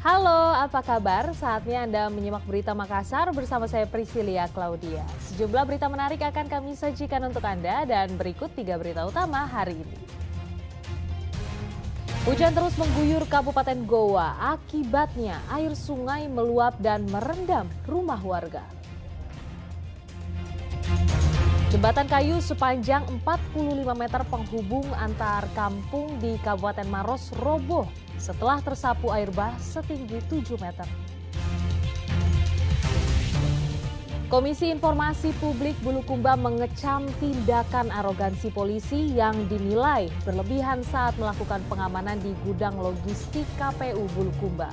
Halo, apa kabar? Saatnya Anda menyimak berita Makassar bersama saya Priscilia Claudia. Sejumlah berita menarik akan kami sajikan untuk Anda dan berikut 3 berita utama hari ini. Hujan terus mengguyur Kabupaten Goa, akibatnya air sungai meluap dan merendam rumah warga. Jembatan kayu sepanjang 45 meter penghubung antar kampung di Kabupaten Maros roboh setelah tersapu air bah setinggi 7 meter. Komisi Informasi Publik Bulukumba mengecam tindakan arogansi polisi yang dinilai berlebihan saat melakukan pengamanan di gudang logistik KPU Bulukumba.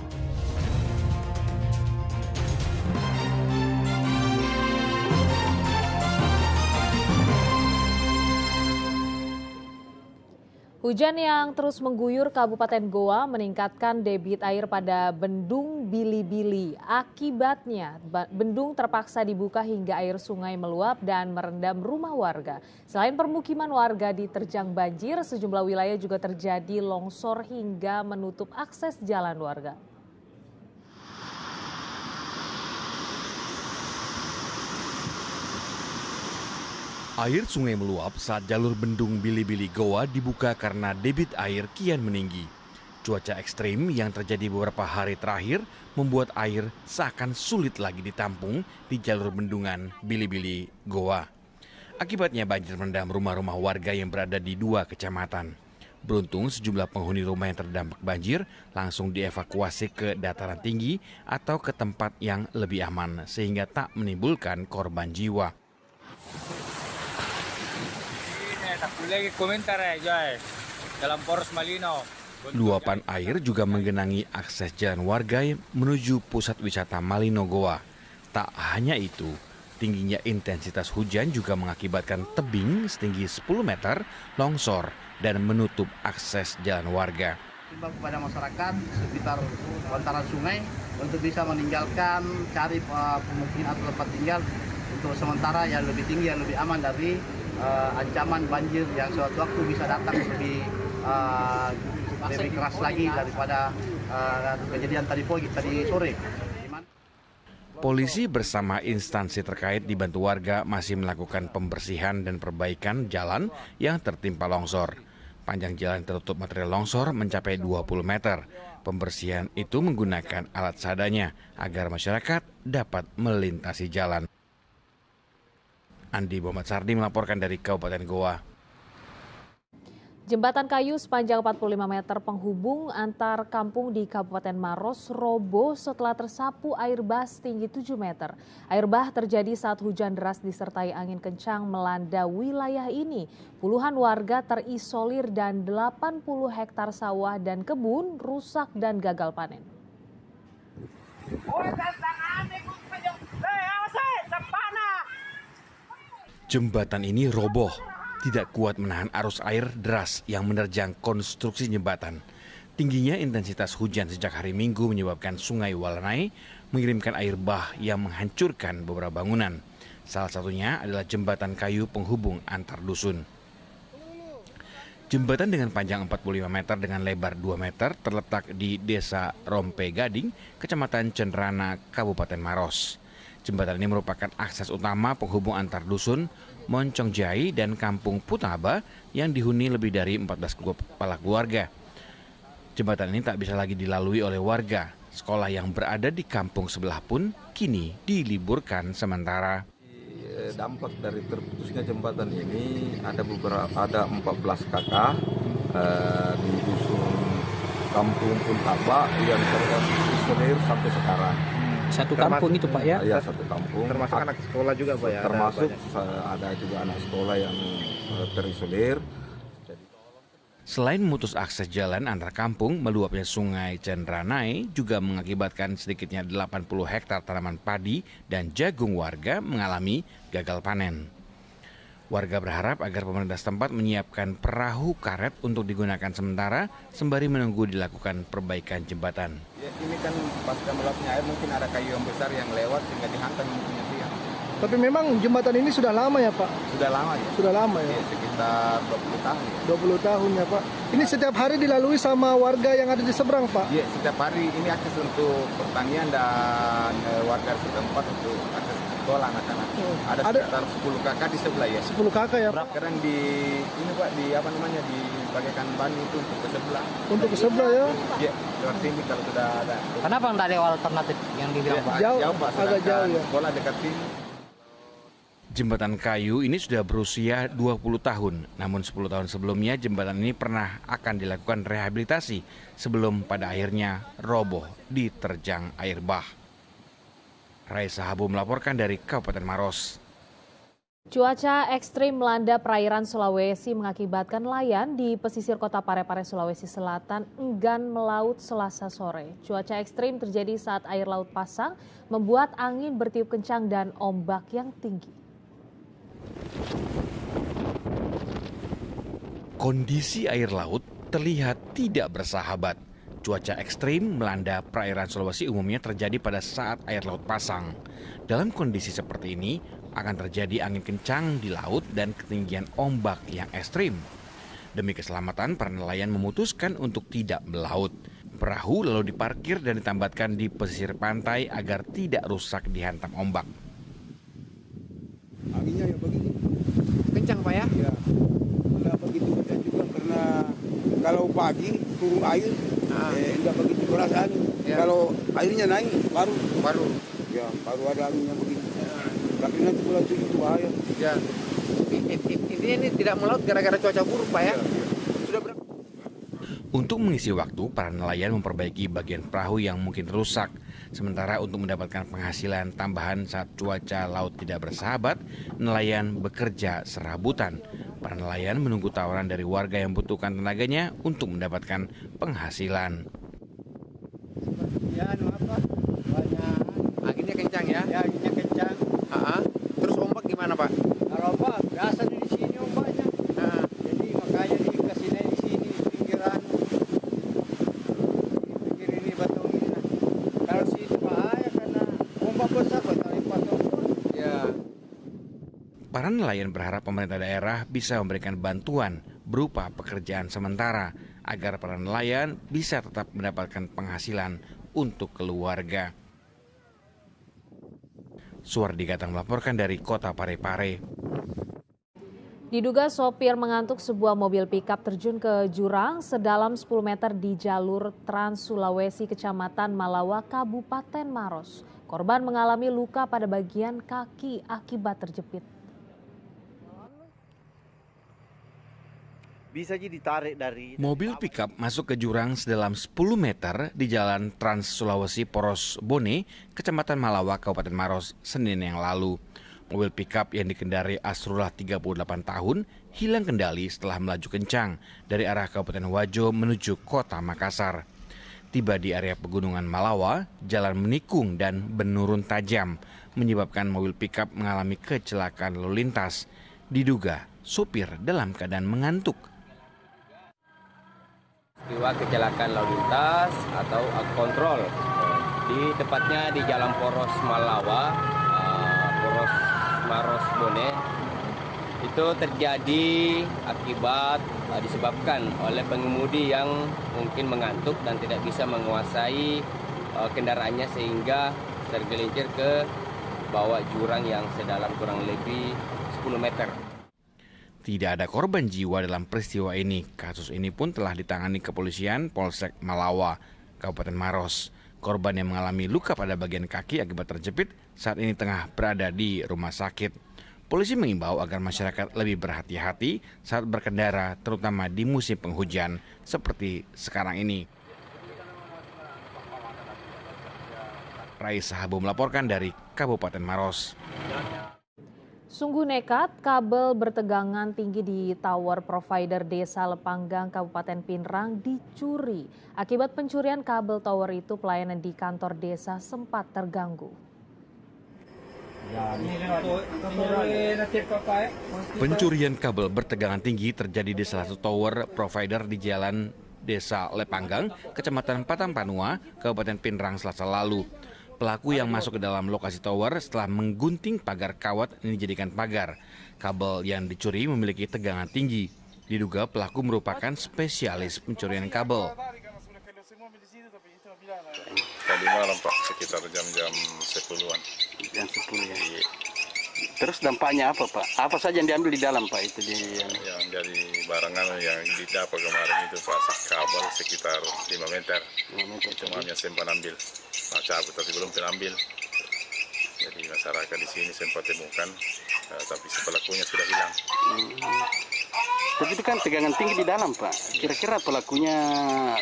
Hujan yang terus mengguyur Kabupaten Goa meningkatkan debit air pada Bendung Bili-Bili. Akibatnya, bendung terpaksa dibuka hingga air sungai meluap dan merendam rumah warga. Selain permukiman warga diterjang banjir, sejumlah wilayah juga terjadi longsor hingga menutup akses jalan warga. Air sungai meluap saat jalur Bendung Bili-Bili Goa dibuka karena debit air kian meninggi. Cuaca ekstrim yang terjadi beberapa hari terakhir membuat air seakan sulit lagi ditampung di jalur bendungan Bili-Bili Goa. Akibatnya banjir merendam rumah-rumah warga yang berada di 2 kecamatan. Beruntung sejumlah penghuni rumah yang terdampak banjir langsung dievakuasi ke dataran tinggi atau ke tempat yang lebih aman sehingga tak menimbulkan korban jiwa. Luapan air juga menggenangi akses jalan warga menuju pusat wisata Malino Goa. Tak hanya itu, tingginya intensitas hujan juga mengakibatkan tebing setinggi 10 meter longsor dan menutup akses jalan warga. Kepada masyarakat sekitar bantaran sungai untuk bisa meninggalkan cari pemukiman atau tempat tinggal untuk sementara yang lebih tinggi, yang lebih aman dari ancaman banjir yang suatu waktu bisa datang lebih keras lagi daripada kejadian tadi sore. Polisi bersama instansi terkait dibantu warga masih melakukan pembersihan dan perbaikan jalan yang tertimpa longsor. Panjang jalan tertutup material longsor mencapai 20 meter. Pembersihan itu menggunakan alat seadanya agar masyarakat dapat melintasi jalan. Andi Muhammad Sardi melaporkan dari Kabupaten Goa. Jembatan kayu sepanjang 45 meter penghubung antar kampung di Kabupaten Maros roboh setelah tersapu air bah setinggi 7 meter. Air bah terjadi saat hujan deras disertai angin kencang melanda wilayah ini. Puluhan warga terisolir dan 80 hektar sawah dan kebun rusak dan gagal panen. Jembatan ini roboh, tidak kuat menahan arus air deras yang menerjang konstruksi jembatan. Tingginya intensitas hujan sejak hari Minggu menyebabkan Sungai Walanai mengirimkan air bah yang menghancurkan beberapa bangunan. Salah satunya adalah jembatan kayu penghubung antar dusun. Jembatan dengan panjang 45 meter dengan lebar 2 meter terletak di Desa Rompe Gading, Kecamatan Cenrana, Kabupaten Maros. Jembatan ini merupakan akses utama penghubung antar dusun Moncong Jai dan Kampung Putaba yang dihuni lebih dari 14 kepala keluarga. Jembatan ini tak bisa lagi dilalui oleh warga. Sekolah yang berada di kampung sebelah pun kini diliburkan sementara. Dampak dari terputusnya jembatan ini ada 14 kakak di dusun Kampung Putaba yang terisolir sampai sekarang. Satu kampung itu Pak ya? Iya, satu kampung. Termasuk anak sekolah juga Pak ya? Termasuk ada juga anak sekolah yang terisolir. Selain memutus akses jalan antar kampung, meluapnya Sungai Cenranai juga mengakibatkan sedikitnya 80 hektar tanaman padi dan jagung warga mengalami gagal panen. Warga berharap agar pemerintah setempat menyiapkan perahu karet untuk digunakan sementara sembari menunggu dilakukan perbaikan jembatan. Ya, ini kan pas meluapnya air mungkin ada kayu yang besar yang lewat sehingga dihantam mungkin itu yang Tapi memang jembatan ini sudah lama ya Pak? Sudah lama ya. Sudah lama ya? Sekitar 20 tahun. 20 tahun ya Pak. Ini setiap hari dilalui sama warga yang ada di seberang Pak? Iya, setiap hari ini akses untuk pertanian dan warga setempat untuk akses sekolah anak-anak. Ada sekitar 10 kakak di sebelah ya. 10 kakak ya Pak? Sekarang di ini Pak, di apa namanya, di bagaikan ban itu untuk ke sebelah. Untuk ke sebelah ya? Iya, lewat sini kalau sudah ada. Kenapa nggak ada alternatif yang dibilang Pak? Jauh, Pak, agak jauh ya. Sekolah dekat sini. Jembatan kayu ini sudah berusia 20 tahun, namun 10 tahun sebelumnya jembatan ini pernah akan dilakukan rehabilitasi sebelum pada akhirnya roboh diterjang air bah. Raisa Habu melaporkan dari Kabupaten Maros. Cuaca ekstrim melanda perairan Sulawesi mengakibatkan nelayan di pesisir kota Parepare, Sulawesi Selatan enggan melaut Selasa sore. Cuaca ekstrim terjadi saat air laut pasang, membuat angin bertiup kencang dan ombak yang tinggi. Kondisi air laut terlihat tidak bersahabat. Cuaca ekstrim melanda perairan Sulawesi umumnya terjadi pada saat air laut pasang. Dalam kondisi seperti ini akan terjadi angin kencang di laut dan ketinggian ombak yang ekstrim. Demi keselamatan, para nelayan memutuskan untuk tidak melaut. Perahu lalu diparkir dan ditambatkan di pesisir pantai agar tidak rusak dihantam ombak. Anginnya ya begini. Kencang Pak ya? Ya, nggak begitu kencang juga karena kalau pagi turun air, nggak begitu keras angin. Ya. Kalau airnya naik baru ada angin yang begini. Tapi nanti kalau itu bahaya. Ya. Ini tidak melaut gara-gara cuaca buruk Pak ya? Sudah berapa? Untuk mengisi waktu, para nelayan memperbaiki bagian perahu yang mungkin rusak. Sementara untuk mendapatkan penghasilan tambahan saat cuaca laut tidak bersahabat, nelayan bekerja serabutan. Para nelayan menunggu tawaran dari warga yang membutuhkan tenaganya untuk mendapatkan penghasilan. Ya, banyak. Anginnya kencang ya? Ya, anginnya kencang. Terus ombak gimana Pak? Kalau ombak, biasa di sini ombaknya. Jadi makanya dikasihnya di sini pinggiran. Pinggir ini batu ini. Kalau sini bahaya karena ombak besar, batu Ya. Para nelayan berharap pemerintah daerah bisa memberikan bantuan berupa pekerjaan sementara agar para nelayan bisa tetap mendapatkan penghasilan untuk keluarga. Suwardi Gatang melaporkan dari kota Parepare. Diduga sopir mengantuk, sebuah mobil pickup terjun ke jurang sedalam 10 meter di jalur Trans Sulawesi, Kecamatan Malawa, Kabupaten Maros. Korban mengalami luka pada bagian kaki akibat terjepit. bisa jadi ditarik dari Mobil pickup masuk ke jurang sedalam 10 meter di Jalan Trans Sulawesi Poros Bone, Kecamatan Malawa, Kabupaten Maros, Senin yang lalu. Mobil pickup yang dikendarai Asrullah 38 tahun hilang kendali setelah melaju kencang dari arah Kabupaten Wajo menuju Kota Makassar. Tiba di area pegunungan Malawa, jalan menikung dan menurun tajam, menyebabkan mobil pickup mengalami kecelakaan lalu lintas. Diduga supir dalam keadaan mengantuk. Peristiwa kecelakaan lalu lintas atau kontrol di tepatnya di Jalan Poros Malawa, Poros Maros Bone. Itu terjadi akibat disebabkan oleh pengemudi yang mungkin mengantuk dan tidak bisa menguasai kendaraannya sehingga tergelincir ke bawah jurang yang sedalam kurang lebih 10 meter. Tidak ada korban jiwa dalam peristiwa ini. Kasus ini pun telah ditangani kepolisian Polsek Malawa, Kabupaten Maros. Korban yang mengalami luka pada bagian kaki akibat terjepit saat ini tengah berada di rumah sakit. Polisi mengimbau agar masyarakat lebih berhati-hati saat berkendara, terutama di musim penghujan seperti sekarang ini. Raisa Habu melaporkan dari Kabupaten Maros. Sungguh nekat, kabel bertegangan tinggi di tower provider Desa Lepanggang, Kabupaten Pinrang dicuri. Akibat pencurian kabel tower itu, pelayanan di kantor desa sempat terganggu. Pencurian kabel bertegangan tinggi terjadi di salah satu tower provider di Jalan Desa Lepanggang, Kecamatan Patampanua, Kabupaten Pinrang Selasa lalu. Pelaku yang masuk ke dalam lokasi tower setelah menggunting pagar kawat ini dijadikan pagar. Kabel yang dicuri memiliki tegangan tinggi. Diduga pelaku merupakan spesialis pencurian kabel. Tadi malam Pak, sekitar jam-jam 10-an. Jam 10 ya. Iya. Terus dampaknya apa Pak? Apa saja yang diambil di dalam Pak itu Yang dari barangan yang didapat kemarin itu Pak, kabel sekitar 5 meter. Itu hanya sempat ambil. Nah, cabut tapi belum terambil. Jadi masyarakat di sini sempat temukan, tapi pelakunya sudah hilang. Tapi itu kan tegangan tinggi di dalam Pak. Kira-kira pelakunya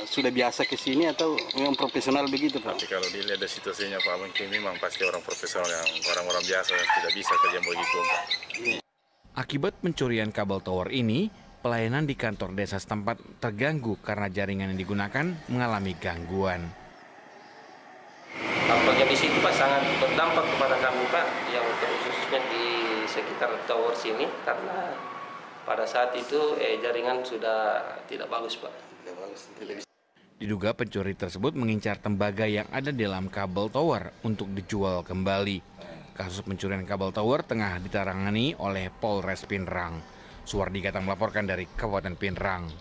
sudah biasa ke sini atau memang profesional begitu Pak? Tapi kalau dilihat dari situasinya Pak, mungkin memang pasti orang profesional, yang orang-orang biasa yang tidak bisa kerja begitu Pak. Akibat pencurian kabel tower ini, pelayanan di kantor desa setempat terganggu karena jaringan yang digunakan mengalami gangguan. Tampaknya di situ Pak sangat berdampak kepada kami Pak, yang khususnya di sekitar tower sini, karena pada saat itu jaringan sudah tidak bagus Pak. Diduga pencuri tersebut mengincar tembaga yang ada di dalam kabel tower untuk dijual kembali. Kasus pencurian kabel tower tengah ditangani oleh Polres Pinrang. Suwardi Gatang melaporkan dari Kabupaten Pinrang.